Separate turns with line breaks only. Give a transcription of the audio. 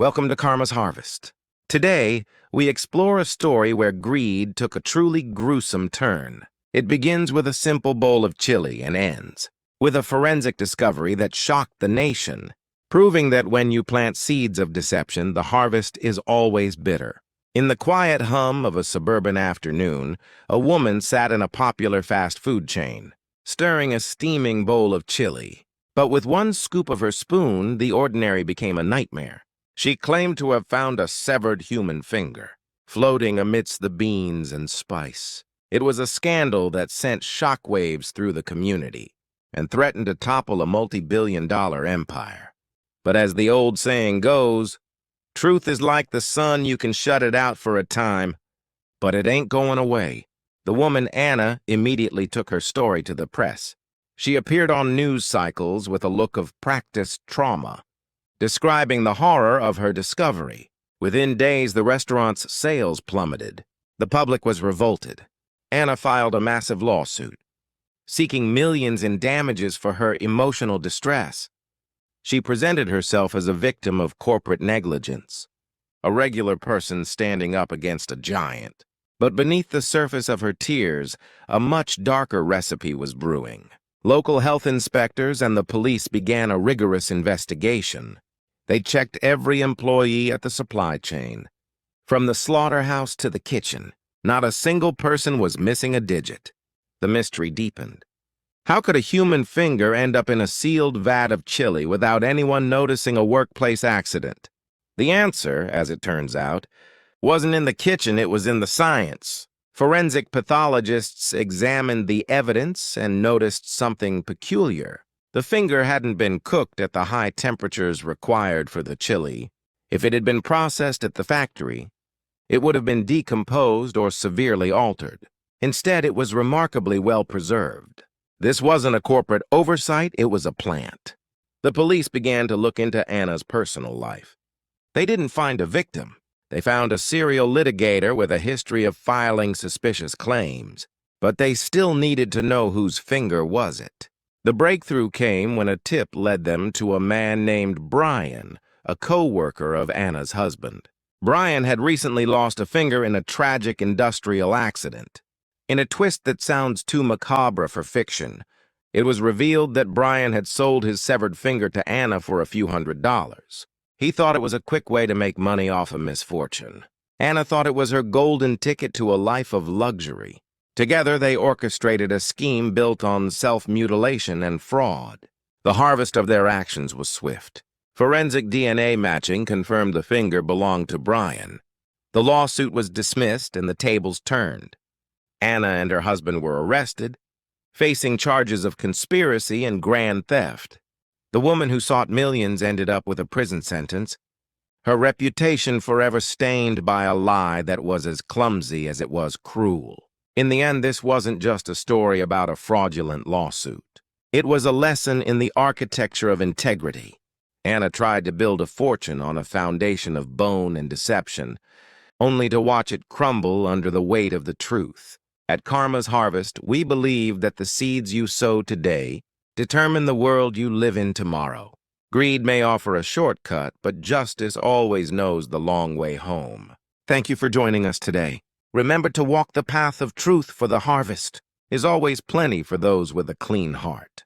Welcome to Karma's Harvest. Today, we explore a story where greed took a truly gruesome turn. It begins with a simple bowl of chili and ends with a forensic discovery that shocked the nation, proving that when you plant seeds of deception, the harvest is always bitter. In the quiet hum of a suburban afternoon, a woman sat in a popular fast food chain, stirring a steaming bowl of chili. But with one scoop of her spoon, the ordinary became a nightmare. She claimed to have found a severed human finger, floating amidst the beans and spice. It was a scandal that sent shockwaves through the community and threatened to topple a multi-billion-dollar empire. But as the old saying goes, truth is like the sun, you can shut it out for a time, but it ain't going away. The woman Anna immediately took her story to the press. She appeared on news cycles with a look of practiced trauma, describing the horror of her discovery. Within days, the restaurant's sales plummeted. The public was revolted. Anna filed a massive lawsuit, seeking millions in damages for her emotional distress. She presented herself as a victim of corporate negligence, a regular person standing up against a giant. But beneath the surface of her tears, a much darker recipe was brewing. Local health inspectors and the police began a rigorous investigation. They checked every employee at the supply chain, from the slaughterhouse to the kitchen. Not a single person was missing a digit. The mystery deepened. How could a human finger end up in a sealed vat of chili without anyone noticing a workplace accident? The answer, as it turns out, wasn't in the kitchen, it was in the science. Forensic pathologists examined the evidence and noticed something peculiar. The finger hadn't been cooked at the high temperatures required for the chili. If it had been processed at the factory, it would have been decomposed or severely altered. Instead, it was remarkably well preserved. This wasn't a corporate oversight, it was a plant. The police began to look into Anna's personal life. They didn't find a victim. They found a serial litigator with a history of filing suspicious claims. But they still needed to know whose finger was it. The breakthrough came when a tip led them to a man named Brian, a co-worker of Anna's husband. Brian had recently lost a finger in a tragic industrial accident. In a twist that sounds too macabre for fiction, it was revealed that Brian had sold his severed finger to Anna for a few $100s. He thought it was a quick way to make money off a misfortune. Anna thought it was her golden ticket to a life of luxury. Together, they orchestrated a scheme built on self-mutilation and fraud. The harvest of their actions was swift. Forensic DNA matching confirmed the finger belonged to Brian. The lawsuit was dismissed and the tables turned. Anna and her husband were arrested, facing charges of conspiracy and grand theft. The woman who sought millions ended up with a prison sentence, her reputation forever stained by a lie that was as clumsy as it was cruel. In the end, this wasn't just a story about a fraudulent lawsuit. It was a lesson in the architecture of integrity. Anna tried to build a fortune on a foundation of bone and deception, only to watch it crumble under the weight of the truth. At Karma's Harvest, we believe that the seeds you sow today determine the world you live in tomorrow. Greed may offer a shortcut, but justice always knows the long way home. Thank you for joining us today. Remember to walk the path of truth, for the harvest is always plenty for those with a clean heart.